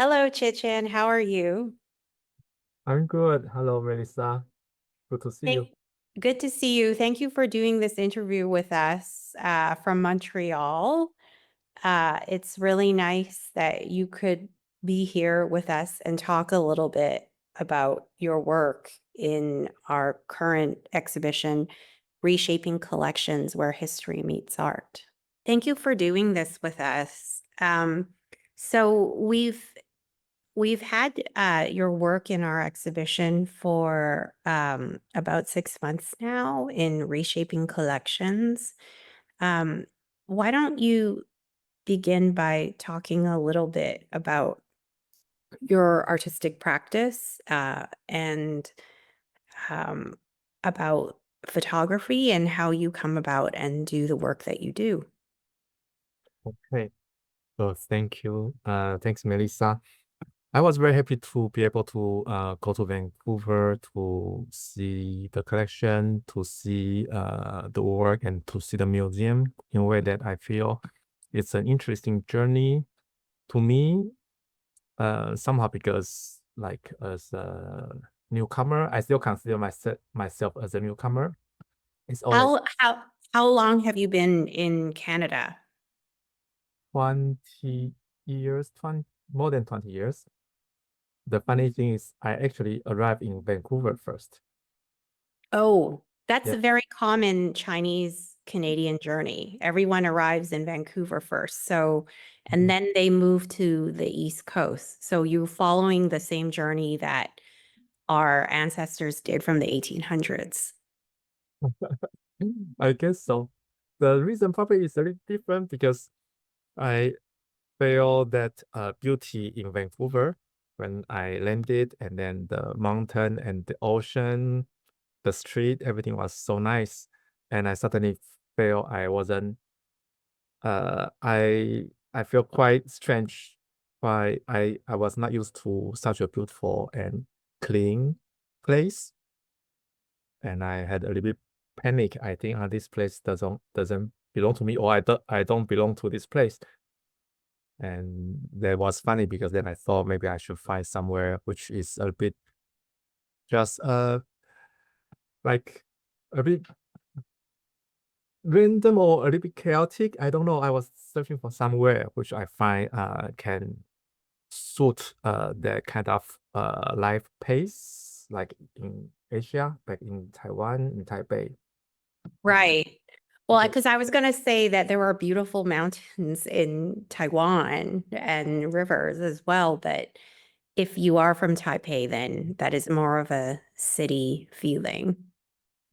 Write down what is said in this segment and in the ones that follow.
Hello, Chih-Chien. How are you? I'm good. Hello, Melissa. Good to see you. Thank Good to see you. Thank you for doing this interview with us from Montreal. It's really nice that you could be here with us and talk a little bit about your work in our current exhibition, Reshaping Collections, where history meets art. Thank you for doing this with us. So we've had your work in our exhibition for about 6 months now in Reshaping Collections. Um, why don't you begin by talking a little bit about your artistic practice and um, about photography and how you come about and do the work that you do? Okay. So thank you. Thanks, Melissa. I was very happy to be able to go to Vancouver to see the collection, to see the work, and to see the museum in a way that I feel it's an interesting journey to me. Somehow because like as a newcomer, I still consider myself as a newcomer. It's always How long have you been in Canada? 20 years, 20, more than 20 years. The funny thing is, I actually arrived in Vancouver first. Oh, that's a Yeah. very common Chinese Canadian journey. Everyone arrives in Vancouver first. So, and Mhm. then they move to the East Coast. So you're following the same journey that our ancestors did from the 1800s. I guess so. The reason probably is a little different because I feel that beauty in Vancouver when I landed, and then the mountain and the ocean, the street, everything was so nice. And I suddenly feel I wasn't I feel quite strange why I was not used to such a beautiful and clean place, and I had a little bit panic. I think this place doesn't belong to me, or I don't belong to this place. And that was funny because then I thought maybe I should find somewhere which is a bit just like a bit random or a little bit chaotic. I don't know. I was searching for somewhere which I find can suit that kind of life pace, like in Asia, like in Taiwan, in Taipei. Right. Well, Okay. because I was going to say that there are beautiful mountains in Taiwan and rivers as well, but if you are from Taipei, then that is more of a city feeling.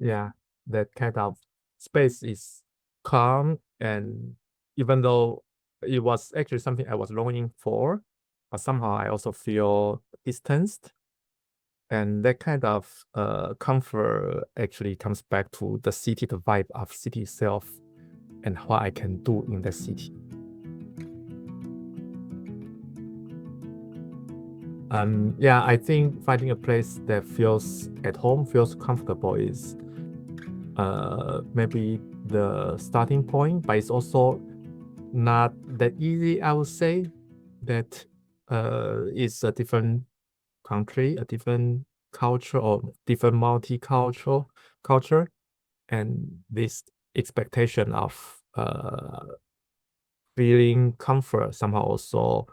Yeah, that kind of space is calm, and even though it was actually something I was longing for, but somehow I also feel distanced. And that kind of comfort actually comes back to the city, the vibe of city itself, and what I can do in the city. Yeah, I think finding a place that feels at home, feels comfortable is maybe the starting point, but it's also not that easy, I would say. That it's a different country, a different culture, or different multicultural culture, and this expectation of feeling comfort somehow also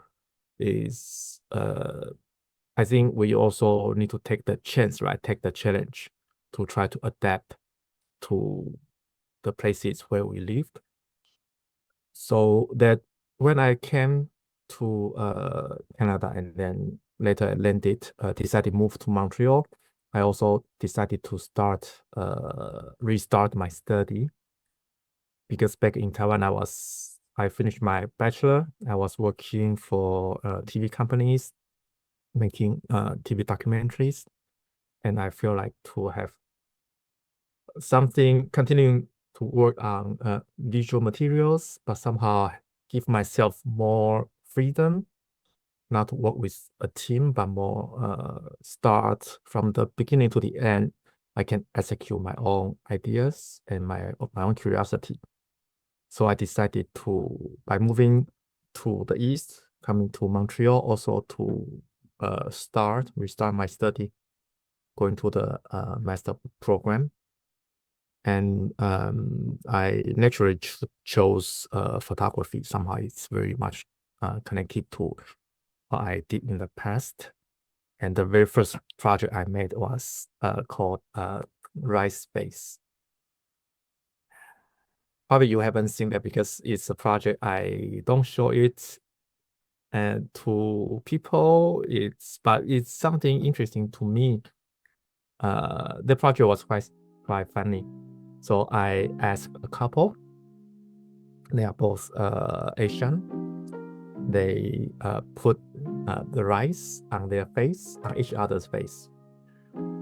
is I think we also need to take the chance, right? Take the challenge to try to adapt to the places where we lived. So that when I came to Canada and then later landed, decided to move to Montreal, I also decided to restart my study, because back in Taiwan, I finished my bachelor. I was working for TV companies, making TV documentaries, and I feel like to have something continuing to work on visual materials, but somehow give myself more freedom, not to work with a team, but more start from the beginning to the end. I can execute my own ideas and my own curiosity. So I decided to, by moving to the east, coming to Montreal also to restart my study, going to the master program. And I naturally chose photography. Somehow it's very much connected to what I did in the past. And the very first project I made was called Rice Space. Probably you haven't seen that because it's a project I don't show it and to people. But it's something interesting to me. The project was quite funny. So I asked a couple. They are both Asian. They put the rice on their face, on each other's face.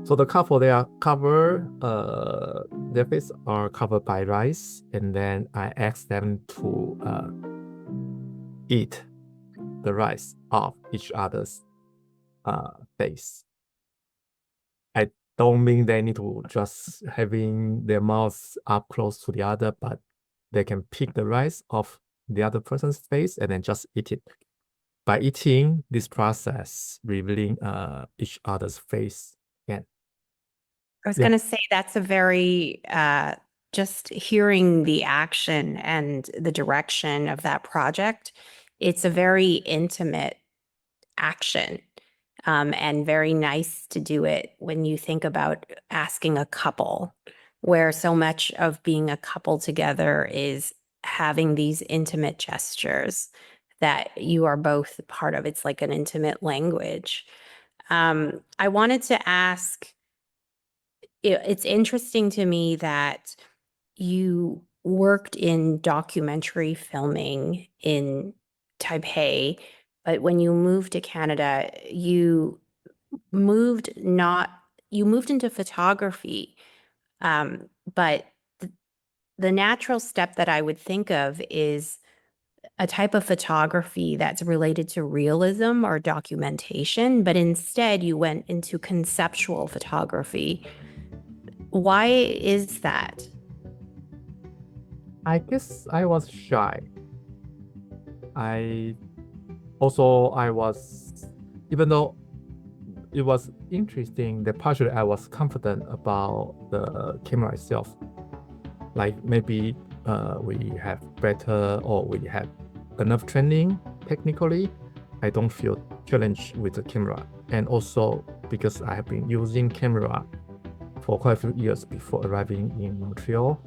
So the couple, they are covered, their face are covered by rice, and then I asked them to eat the rice off each other's face. I don't mean they need to just having their mouths up close to the other, but they can pick the rice off the other person's face and then just eat it. By eating this process, revealing each other's face again. I was Yeah, going to say that's a very, just hearing the action and the direction of that project, it's a very intimate action, and very nice to do it when you think about asking a couple, where so much of being a couple together is having these intimate gestures that you are both part of. It's like an intimate language. I wanted to ask, it's interesting to me that you worked in documentary filming in Taipei, but when you moved to Canada, moved not you moved into photography. But the natural step that I would think of is a type of photography that's related to realism or documentation, but instead you went into conceptual photography. Why is that? I guess I was shy. I I was, even though it was interesting, that partially I was confident about the camera itself. Like maybe we have better or we have enough training technically. I don't feel challenged with the camera. And also because I have been using camera for quite a few years before arriving in Montreal,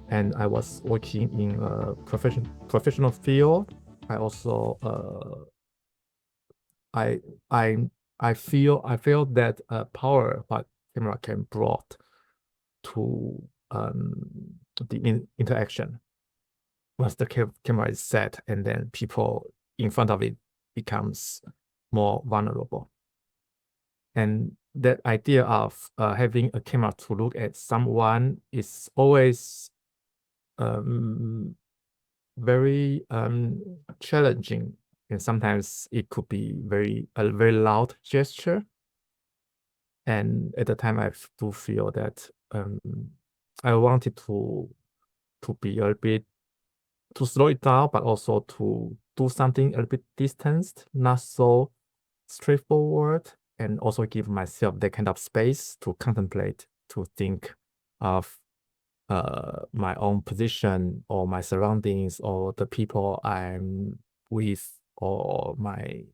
and I was working in a professional field. I also I I feel that power what camera can brought to the interaction once the camera is set, and then people in front of it becomes more vulnerable. And that idea of having a camera to look at someone is always very challenging, and sometimes it could be a very loud gesture. And at the time, I do feel that I wanted to be a bit to slow it down, but also to do something a little bit distanced, not so straightforward, and also give myself that kind of space to contemplate, to think of my own position or my surroundings or the people I'm with or my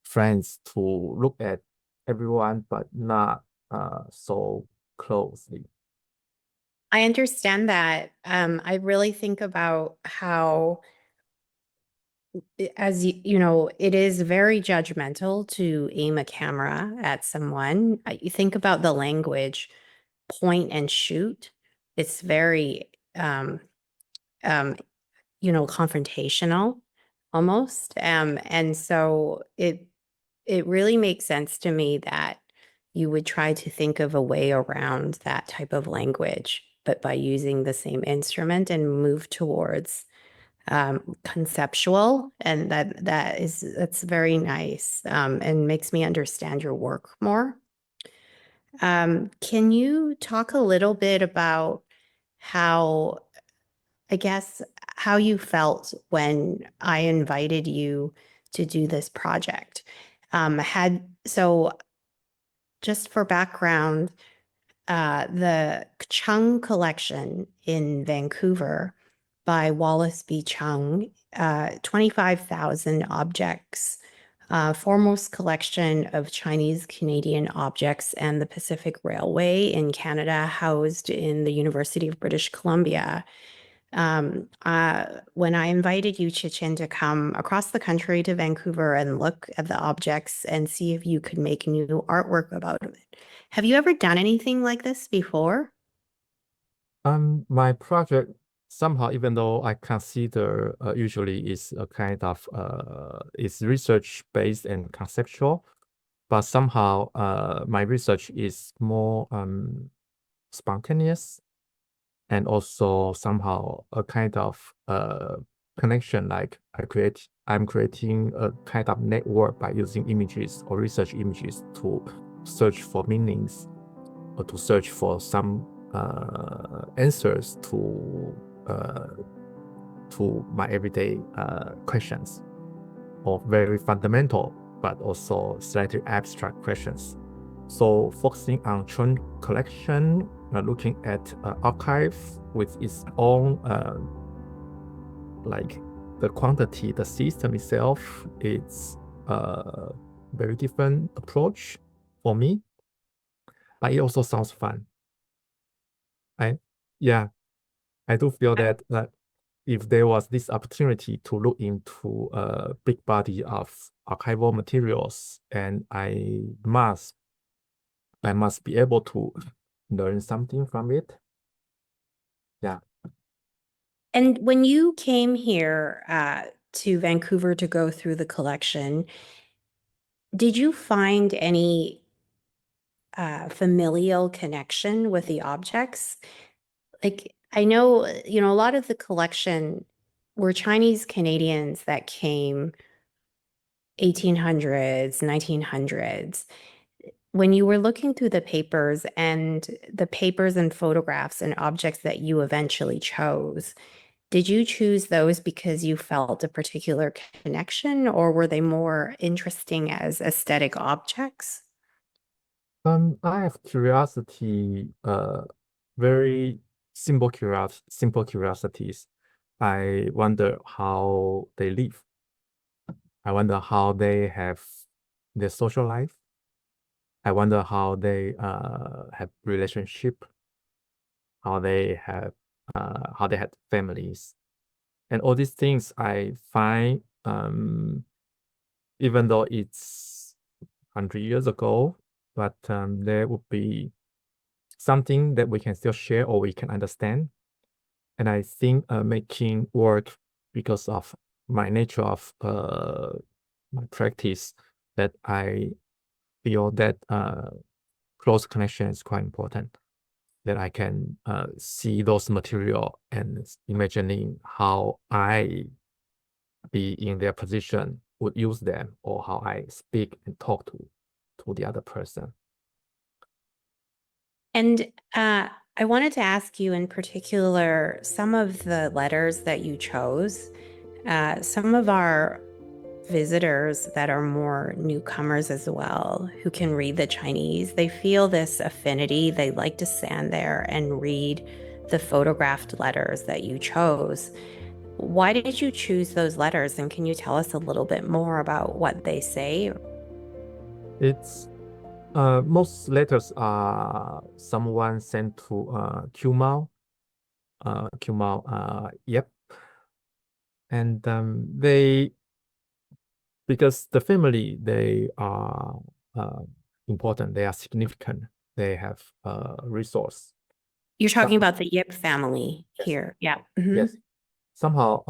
friends, to look at everyone but not so closely. I understand that. I really think about how, as you know, it is very judgmental to aim a camera at someone. You think about the language, point and shoot. It's very, um, confrontational almost. And so it really makes sense to me that you would try to think of a way around that type of language, but by using the same instrument and move towards conceptual. And that's very nice, and makes me understand your work more. Can you talk a little bit about how, I guess, how you felt when I invited you to do this project. So just for background, the Chung collection in Vancouver by Wallace B. Chung, 25,000 objects, foremost collection of Chinese Canadian objects and the Pacific Railway in Canada, housed in the University of British Columbia. When I invited you, Chih-Chien, to come across the country to Vancouver and look at the objects and see if you could make new artwork about it. Have you ever done anything like this before? My project somehow, even though I consider usually is a kind of is research based and conceptual, but somehow my research is more spontaneous and also somehow a kind of connection. Like I'm creating a kind of network by using images or research images to search for meanings or to search for some answers to my everyday questions, or very fundamental but also slightly abstract questions. So focusing on Chun collection, looking at archive with its own like the quantity, the system itself, it's a very different approach for me, but it also sounds fun. Yeah, I do feel that if there was this opportunity to look into a big body of archival materials, and I must be able to learn something from it. Yeah. And when you came here to Vancouver to go through the collection, did you find any familial connection with the objects? Like, I know, a lot of the collection were Chinese Canadians that came 1800s, 1900s. When you were looking through the papers and photographs and objects that you eventually chose, did you choose those because you felt a particular connection, or were they more interesting as aesthetic objects? I have curiosity, very simple curiosities. I wonder how they live. I wonder how they have their social life. I wonder how they have relationship, how they have how they had families, and all these things I find, even though it's 100 years ago, but there would be something that we can still share or we can understand. And I think making work, because of my nature of my practice, that I feel that close connection is quite important. That I can see those material and imagining how I be in their position would use them, or how I speak and talk to the other person. And I wanted to ask you in particular some of the letters that you chose. Some of our visitors that are more newcomers as well, who can read the Chinese, they feel this affinity. They like to stand there and read the photographed letters that you chose. Why did you choose those letters? And can you tell us a little bit more about what they say? It's most letters are someone sent to Q Mao. Yep. And they, because the family, they are important, they are significant, they have resource. You're talking about the Yip family Yes. here. Yeah. Mhm. Yes. Somehow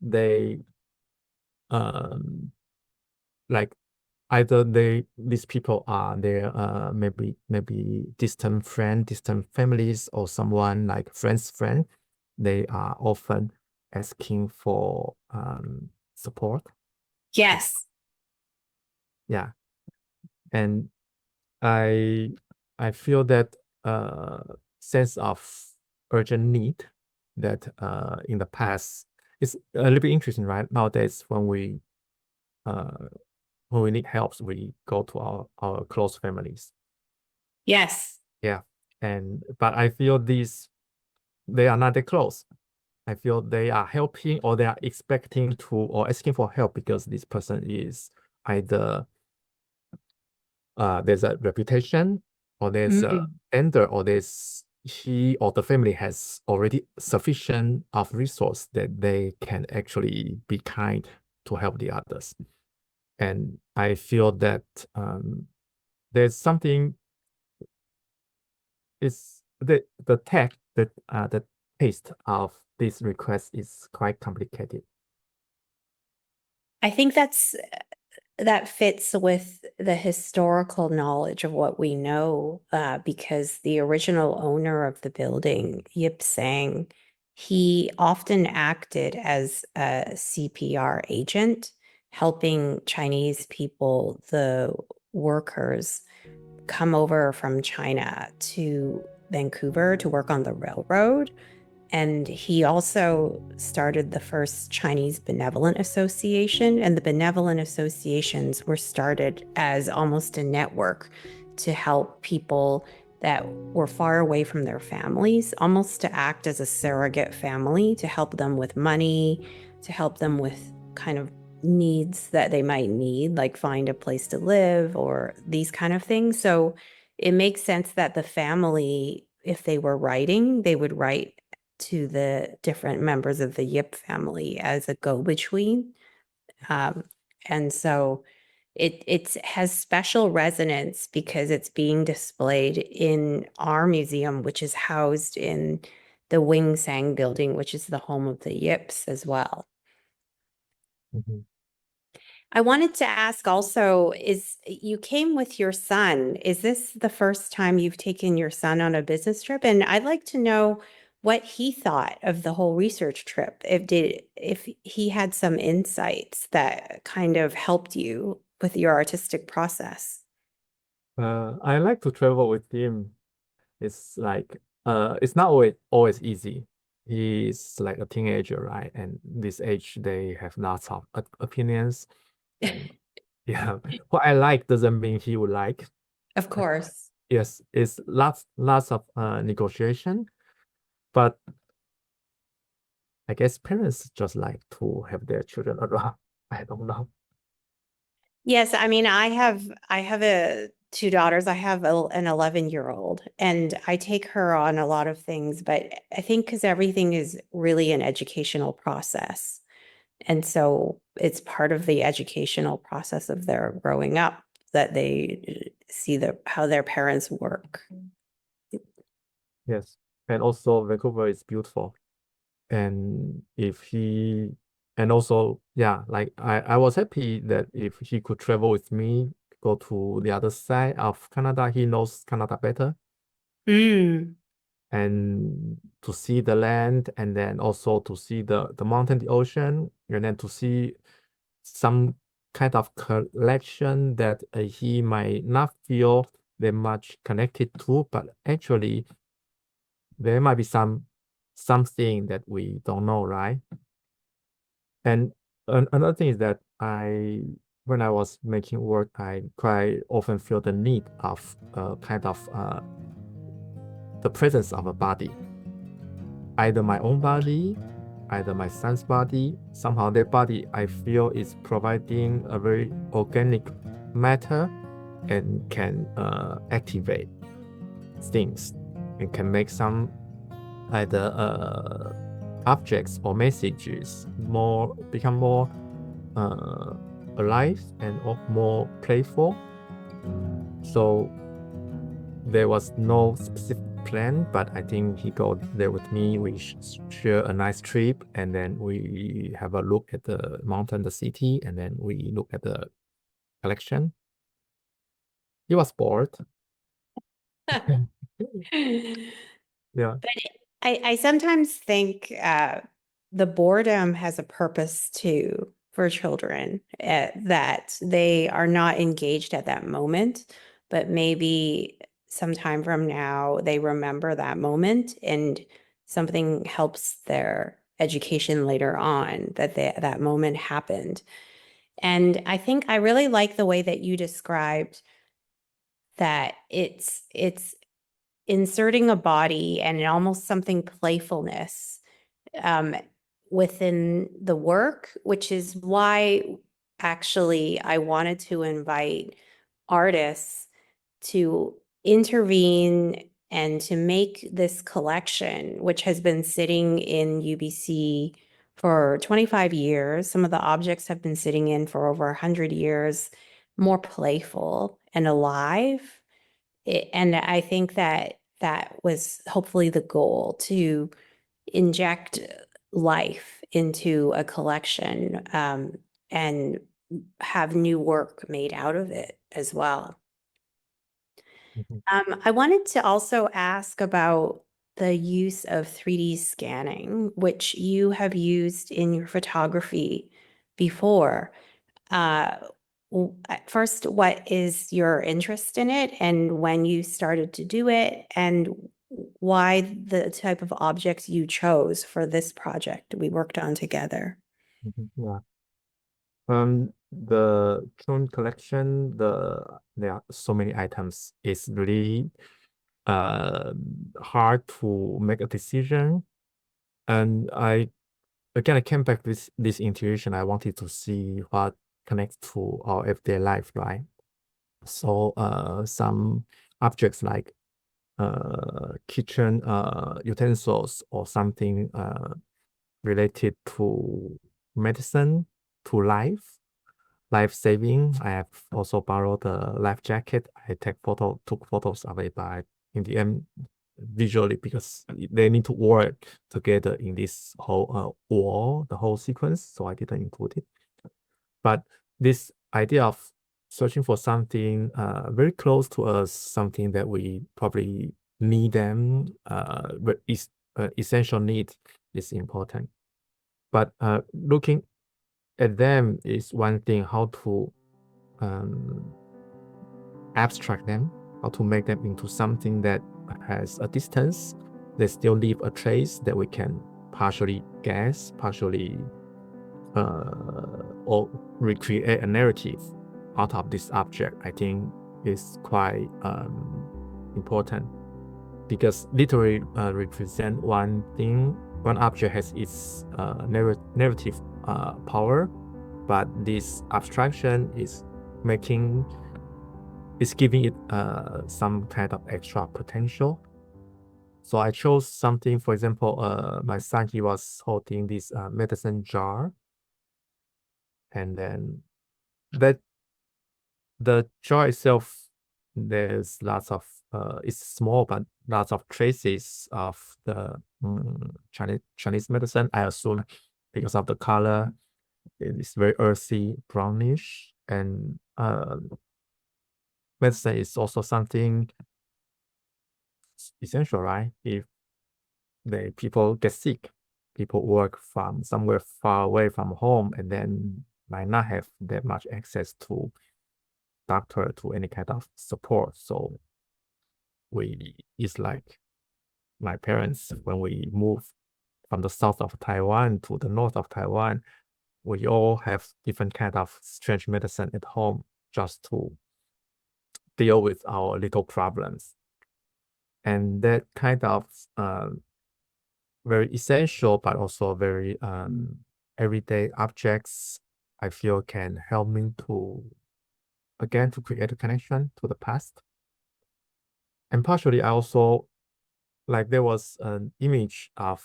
they like either these people are their maybe distant families, or someone like friend. They are often asking for support. Yes. Yeah. And I feel that sense of urgent need that in the past, it's a little bit interesting, right? Nowadays, when we when we need help, we go to our close families. Yes. Yeah. But I feel they are not that close. I feel they are helping or they are expecting to or asking for help because this person is either there's a reputation or there's a Mm. standard or he or the family has already sufficient of resource that they can actually be kind to help the others. And I feel that there's something is the text that the taste of this request is quite complicated. I think that fits with the historical knowledge of what we know, because the original owner of the building, Yip Sang, he often acted as a CPR agent, helping Chinese people, the workers, come over from China to Vancouver to work on the railroad. And he also started the first Chinese Benevolent Association. And the Benevolent Associations were started as almost a network to help people that were far away from their families, almost to act as a surrogate family, to help them with money, to help them with kind of needs that they might need, like find a place to live or these kind of things. So it makes sense that the family, if they were writing, they would write to the different members of the Yip family as a go-between. And so it has special resonance because it's being displayed in our museum, which is housed in the Wing Sang building, which is the home of the Yips as well. Mhm. I wanted to ask also, is you came with your son. Is this the first time you've taken your son on a business trip? And I'd like to know what he thought of the whole research trip. If he had some insights that kind of helped you with your artistic process. I like to travel with him. It's like it's not always easy. He's like a teenager, right? And this age they have lots of opinions. And yeah, what I like doesn't mean he would like. Of course. Yes, it's lots of negotiation, but I guess parents just like to have their children around. I don't know. Yes, I mean, I have two daughters. I have an 11-year-old, and I take her on a lot of things, but I think because everything is really an educational process. And so it's part of the educational process of their growing up that they see how their parents work. Yes, and also Vancouver is beautiful. And if he and also yeah, like I was happy that if he could travel with me, go to the other side of Canada, he knows Canada better, Mm. and to see the land and then also to see the mountain, the ocean, and then to see some kind of collection that he might not feel that much connected to, but actually there might be something that we don't know, right? And another thing is that when I was making work, I quite often feel the need of kind of the presence of a body, either my own body, either my son's body. Somehow their body, I feel, is providing a very organic matter and can activate things and can make some either objects or messages become more uh, alive and more playful. So there was no specific plan, but I think he go there with me. We share a nice trip, and then we have a look at the mountain, the city, and then we look at the collection. He was bored. Yeah. But I sometimes think the boredom has a purpose too for children, that they are not engaged at that moment, but maybe sometime from now they remember that moment and something helps their education later on that that moment happened. And I think I really like the way that you described that it's inserting a body and almost something playfulness um, within the work, which is why actually I wanted to invite artists to intervene and to make this collection, which has been sitting in UBC for 25 years. Some of the objects have been sitting in for over 100 years, more playful and alive. And I think that that was hopefully the goal, to inject life into a collection and have new work made out of it as well. Mhm. I wanted to also ask about the use of 3D scanning, which you have used in your photography before. Uh, at first, what is your interest in it and when you started to do it, and why the type of objects you chose for this project we worked on together? Yeah. The current collection, there are so many items. It's really uh hard to make a decision. And I came back with this intuition. I wanted to see what connects to our everyday life, right? So some objects like kitchen utensils or something related to medicine, to life saving. I have also borrowed a life jacket. I took photos of it, but in the end, visually, because they need to work together in this whole wall, the whole sequence. So I didn't include it. But this idea of searching for something very close to us, something that we probably need them, but is essential need, is important. But looking at them is one thing. How to um, abstract them, how to make them into something that has a distance, they still leave a trace that we can partially guess, partially or recreate a narrative out of this object. I think is quite important, because literally represent one thing. One object has its narrative power, but this abstraction making is giving it some kind of extra potential. So I chose something. For example, my son, he was holding this medicine jar, and then that the jar itself, there's lots of it's small, but lots of traces of the Chinese medicine. I assume because of the color, it is very earthy, brownish, and medicine is also something essential, right? If people get sick, people work from somewhere far away from home, and then might not have that much access to doctor, to any kind of support. So it's like my parents, when we moved from the south of Taiwan to the north of Taiwan, we all have different kind of strange medicine at home just to deal with our little problems. And that kind of very essential, but also very everyday objects, I feel can help me to, again, to create a connection to the past. And partially, I also, like, there was an image of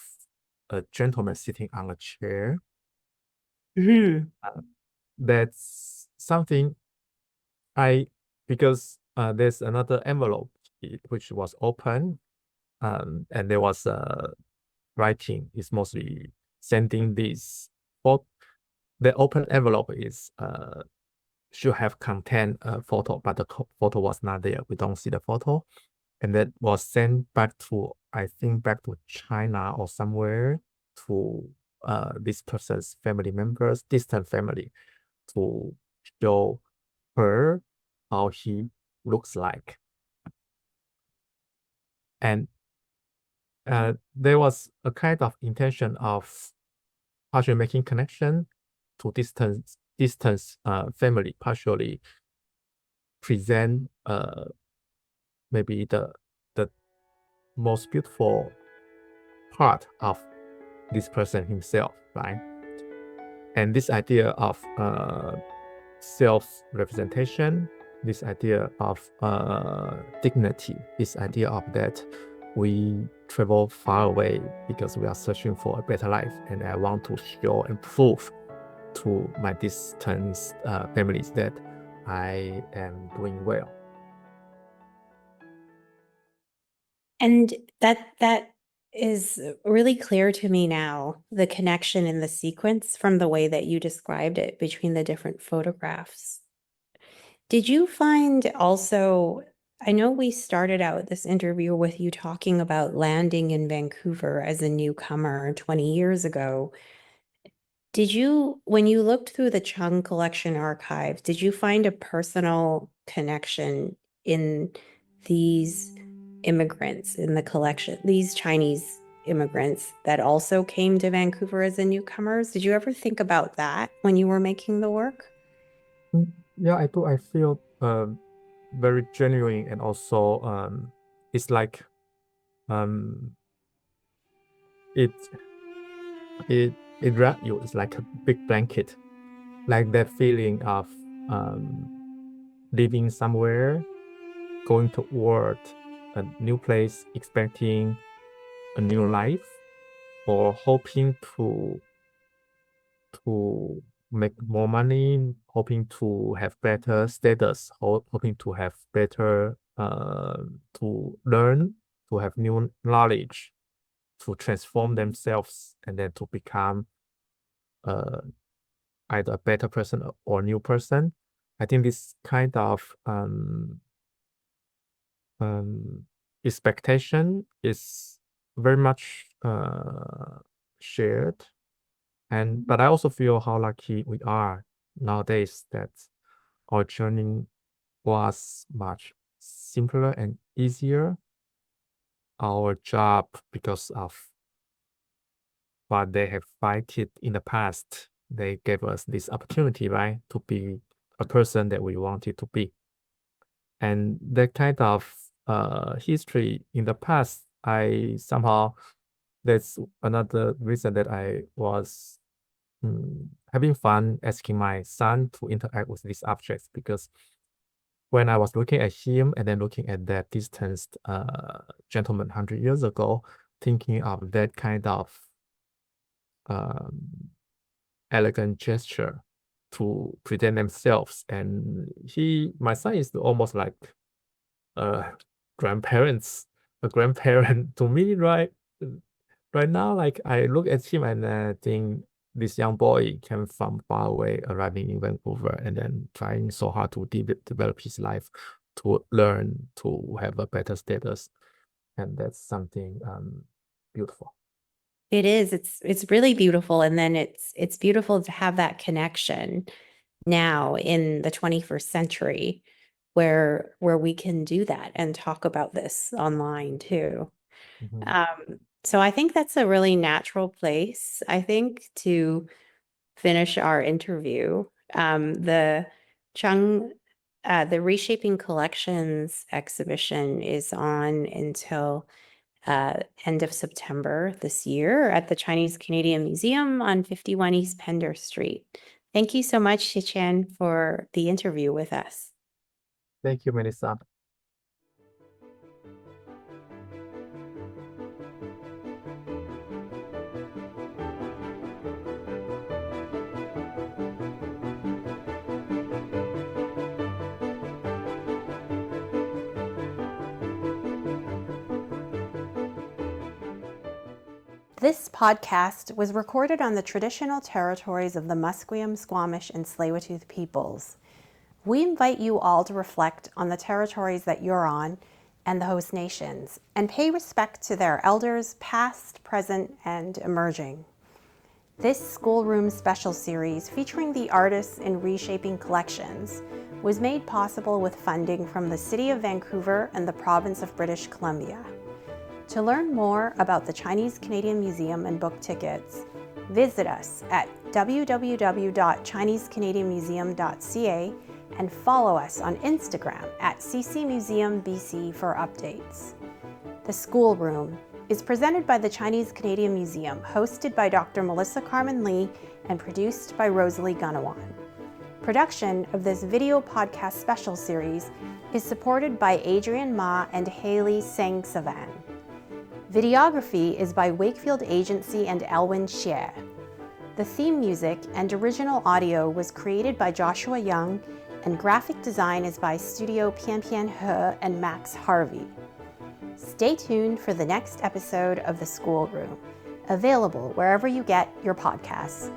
a gentleman sitting on a chair. Mhm. That's something I, because there's another envelope which was open, and there was writing. It's mostly sending this photo. The open envelope is should have contain a photo, but the photo was not there. We don't see the photo, and that was sent back to, I think, back to China or somewhere, to this person's family members, distant family, to show her how he looks like. And there was a kind of intention of partially making connection to distant family partially present maybe the most beautiful part of this person himself, right? And this idea of self-representation, this idea of dignity, this idea of that we travel far away because we are searching for a better life, and I want to show and prove to my distant families that I am doing well. And that is really clear to me now, the connection in the sequence from the way that you described it between the different photographs. Did you find also, I know we started out this interview with you talking about landing in Vancouver as a newcomer 20 years ago. Did you, when you looked through the Chung collection archives, did you find a personal connection in these immigrants in the collection, these Chinese immigrants that also came to Vancouver as a newcomers? Did you ever think about that when you were making the work? Yeah, I do. I feel very genuine, and also it's like it it wrap you. It's like a big blanket, like that feeling of living somewhere, going toward a new place, expecting a new life, or hoping to make more money, hoping to have better status, hoping to have better to learn, to have new knowledge, to transform themselves, and then to become either a better person or a new person. I think this kind of expectation is very much shared. But I also feel how lucky we are nowadays that our journey was much simpler and easier. Our job, because of what they have fighted in the past, they gave us this opportunity, right, to be a person that we wanted to be. And that kind of history in the past, I somehow, that's another reason that I was having fun asking my son to interact with these objects, because when I was looking at him and then looking at that distant gentleman 100 years ago, thinking of that kind of elegant gesture to present themselves, and my son is almost like grandparents, a grandparent to me, right? Right now, like I look at him and think this young boy came from far away, arriving in Vancouver, and then trying so hard to develop his life, to learn, to have a better status, and that's something beautiful. It is. It's really beautiful. And then it's beautiful to have that connection now in the 21st century where we can do that and talk about this online too. So I think that's a really natural place, I think, to finish our interview. The Chung, the Reshaping Collections exhibition is on until end of September this year at the Chinese Canadian Museum on 51 East Pender Street. Thank you so much, Chih-Chien, for the interview with us. Thank you, Melissa. This podcast was recorded on the traditional territories of the Musqueam, Squamish, and Tsleil-Waututh peoples. We invite you all to reflect on the territories that you're on and the host nations, and pay respect to their elders, past, present, and emerging. This Schoolroom Special Series, featuring the artists in Reshaping Collections, was made possible with funding from the City of Vancouver and the Province of British Columbia. To learn more about the Chinese Canadian Museum and book tickets, visit us at www.chinesecanadianmuseum.ca and follow us on Instagram at ccmuseumbc for updates. The Schoolroom is presented by the Chinese Canadian Museum, hosted by Dr. Melissa Carmen Lee and produced by Rosalie Gunawan. Production of this video podcast special series is supported by Adrian Ma and Haley Sang-Savan. Videography is by Wakefield Agency and Elwin Xie. The theme music and original audio was created by Joshua Young, and graphic design is by Studio Pian Pian He and Max Harvey. Stay tuned for the next episode of The Schoolroom, available wherever you get your podcasts.